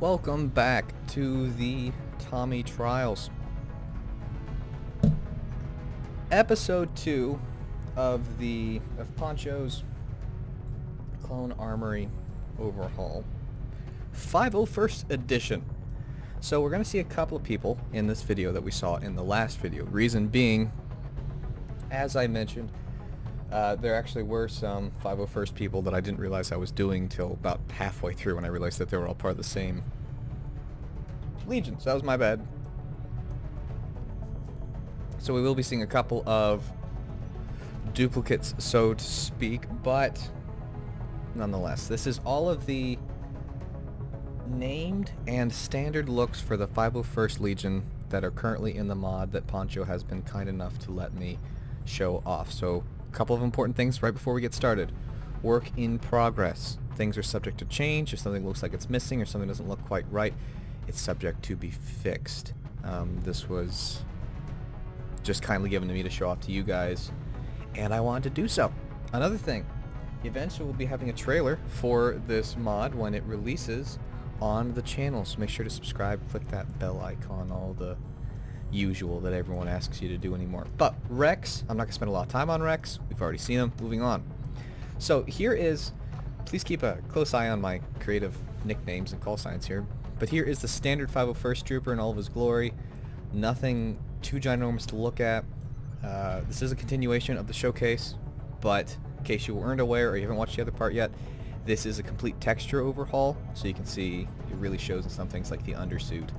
Welcome back to the Tommy Trials. Episode 2 of Poncho's Clone Armory Overhaul. 501st edition. So we're going to see a couple of people in this video that we saw in the last video. Reason being, as I mentioned, there actually were some 501st people that I didn't realize I was doing till about halfway through when I realized that they were all part of the same Legion. So that was my bad. So we will be seeing a couple of duplicates, so to speak, but nonetheless, this is all of the named and standard looks for the 501st Legion that are currently in the mod that Poncho has been kind enough to let me show off. So a couple of important things right before we get started. Work in progress. Things are subject to change. If something looks like it's missing or something doesn't look quite right, it's subject to be fixed. This was just kindly given to me to show off to you guys, and I wanted to do so. Another thing, eventually we'll be having a trailer for this mod when it releases on the channel, so make sure to subscribe, click that bell icon, all the usual that everyone asks you to do anymore. But Rex, I'm not going to spend a lot of time on Rex. We've already seen him. Moving on. So here is, please keep a close eye on my creative nicknames and call signs here, but here is the standard 501st Trooper in all of his glory. Nothing too ginormous to look at. This is a continuation of the showcase, but in case you weren't aware or you haven't watched the other part yet, this is a complete texture overhaul, so you can see it really shows in some things like the undersuit.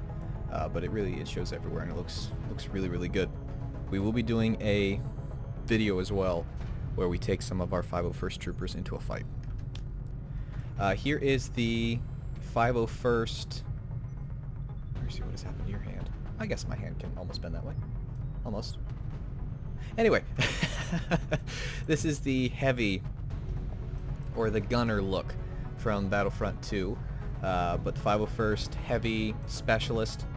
But it shows everywhere, and it looks really, really good. We will be doing a video as well where we take some of our 501st troopers into a fight. Here is the 501st. Let's see what has happened to your hand. I guess my hand can almost bend that way. Almost. Anyway, this is the heavy or the gunner look from Battlefront 2, but the 501st heavy specialist.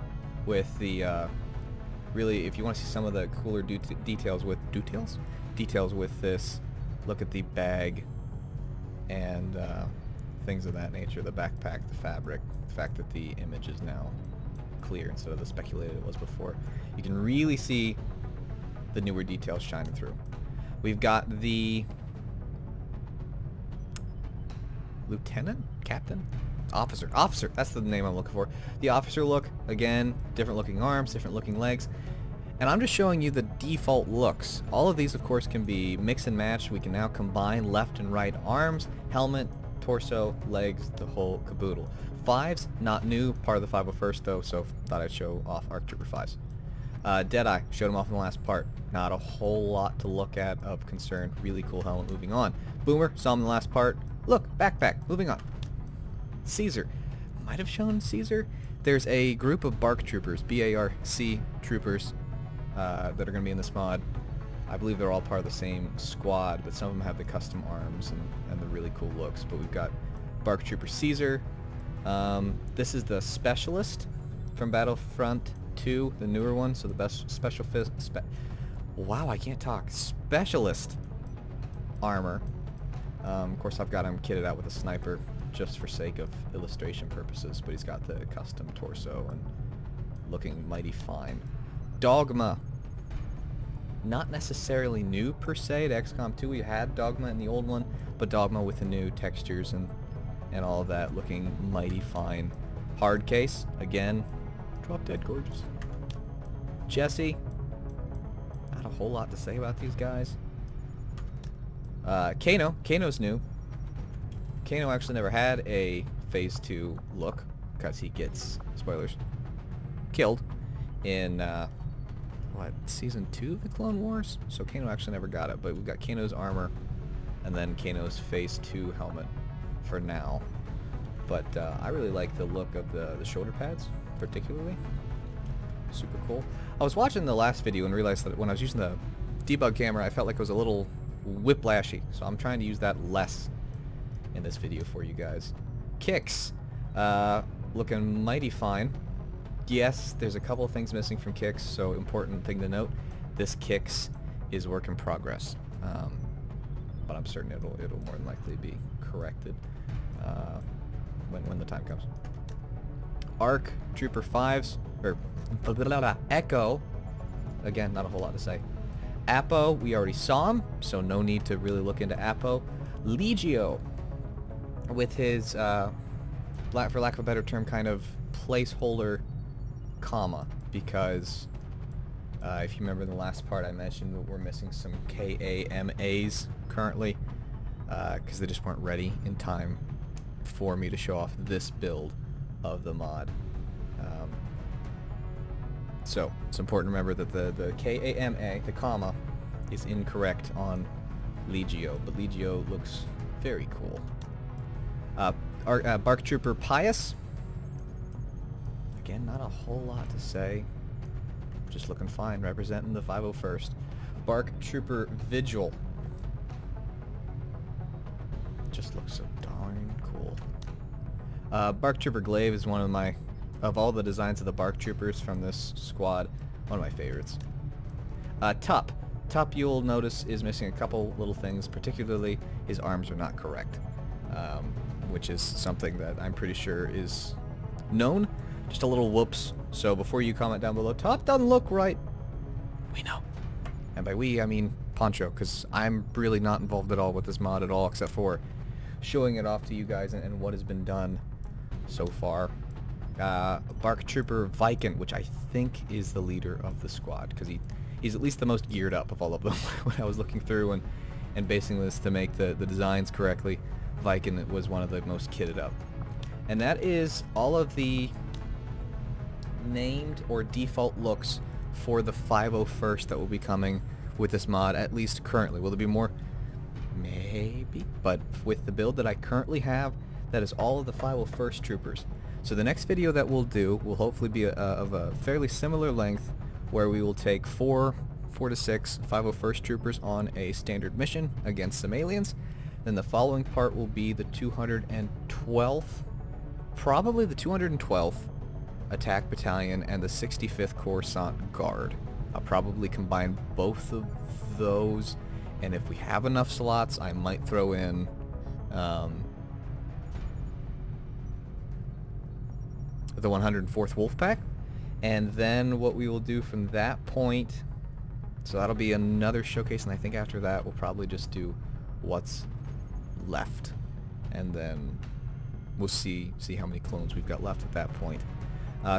With the really, if you want to see some of the cooler details with this, look at the bag and things of that nature, the backpack, the fabric, the fact that the image is now clear instead of the speculated it was before. You can really see the newer details shining through. We've got the lieutenant, captain, officer, that's the name I'm looking for. The officer look, again, different looking arms, different looking legs, and I'm just showing you the default looks. All of these of course can be mix and match. We can now combine left and right arms, helmet, torso, legs, the whole caboodle. 5s, not new, part of the 501st though, so thought I'd show off ARC Trooper 5s. Deadeye, showed him off in the last part. Not a whole lot to look at of concern. Really cool helmet. Moving on. Boomer, saw him in the last part. Look, backpack. Moving on. Caesar. Might have shown Caesar. There's a group of BARC troopers, B-A-R-C troopers, that are going to be in this mod. I believe they're all part of the same squad, but some of them have the custom arms and the really cool looks. But we've got BARC Trooper Caesar. This is the Specialist from Battlefront 2, the newer one, so the best wow, I can't talk. Specialist armor. Of course, I've got him kitted out with a sniper, just for sake of illustration purposes, but he's got the custom torso and looking mighty fine. Dogma. Not necessarily new per se to XCOM 2. We had Dogma in the old one, but Dogma with the new textures and all of that, looking mighty fine. Hard case, again, drop dead gorgeous. Jesse. Not a whole lot to say about these guys. Kano's new. Kano actually never had a Phase 2 look, because he gets, spoilers, killed in, Season 2 of the Clone Wars? So Kano actually never got it, but we've got Kano's armor, and then Kano's Phase 2 helmet for now. But I really like the look of the shoulder pads, particularly. Super cool. I was watching the last video and realized that when I was using the debug camera, I felt like it was a little whiplashy, so I'm trying to use that less in this video for you guys. Kicks, looking mighty fine. Yes, there's a couple of things missing from Kicks, so important thing to note, this Kicks is work in progress, but I'm certain it'll more than likely be corrected when the time comes. ARC Trooper 5s, or Echo, again, not a whole lot to say. Apo, we already saw him, so no need to really look into Apo. Legio, with his, for lack of a better term, kind of placeholder comma, because if you remember in the last part I mentioned that we're missing some KAMAs currently, because they just weren't ready in time for me to show off this build of the mod. So it's important to remember that the KAMA, the comma, is incorrect on Legio, but Legio looks very cool. Bark Trooper Pius, again, not a whole lot to say, just looking fine, representing the 501st. Bark Trooper Vigil, just looks so darn cool. Bark Trooper Glaive is one of all the designs of the Bark Troopers from this squad, one of my favorites. Tup, you'll notice, is missing a couple little things, particularly his arms are not correct, which is something that I'm pretty sure is known. Just a little whoops. So before you comment down below, Tup doesn't look right, we know. And by we, I mean Poncho, because I'm really not involved at all with this mod at all, except for showing it off to you guys and what has been done so far. Bark Trooper Viking, which I think is the leader of the squad, because he's at least the most geared up of all of them. When I was looking through and basing this to make the designs correctly, Viking was one of the most kitted up. And that is all of the named or default looks for the 501st that will be coming with this mod, at least currently. Will there be more? Maybe. But with the build that I currently have, that is all of the 501st troopers. So the next video that we'll do will hopefully be of a fairly similar length, where we will take 4 to 6 501st troopers on a standard mission against some aliens. Then the following part will be the 212th, probably the 212th Attack Battalion and the 65th Coruscant Guard. I'll probably combine both of those, and if we have enough slots, I might throw in the 104th Wolfpack. And then what we will do from that point, so that'll be another showcase, and I think after that we'll probably just do what's left, and then we'll see how many clones we've got left at that point.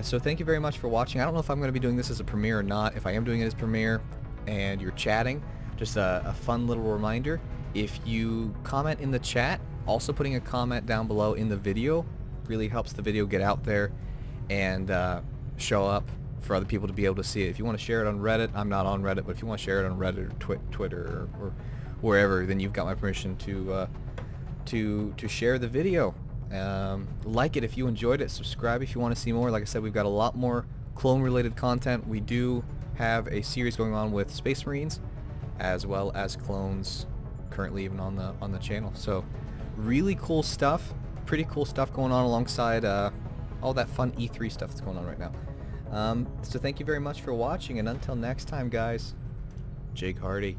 So thank you very much for watching. I don't know if I'm going to be doing this as a premiere or not. If I am doing it as premiere and you're chatting, just a fun little reminder, if you comment in the chat, also putting a comment down below in the video really helps the video get out there and show up for other people to be able to see it. If you want to share it on Reddit, I'm not on Reddit, but if you want to share it on Reddit or Twitter or wherever, then you've got my permission to share the video. Like it if you enjoyed it, subscribe if you want to see more. Like I said, we've got a lot more clone related content. We do have a series going on with Space Marines as well as clones currently even on the channel. So really cool stuff, pretty cool stuff going on alongside all that fun E3 stuff that's going on right now. So thank you very much for watching, and until next time, guys, Jake Hardy.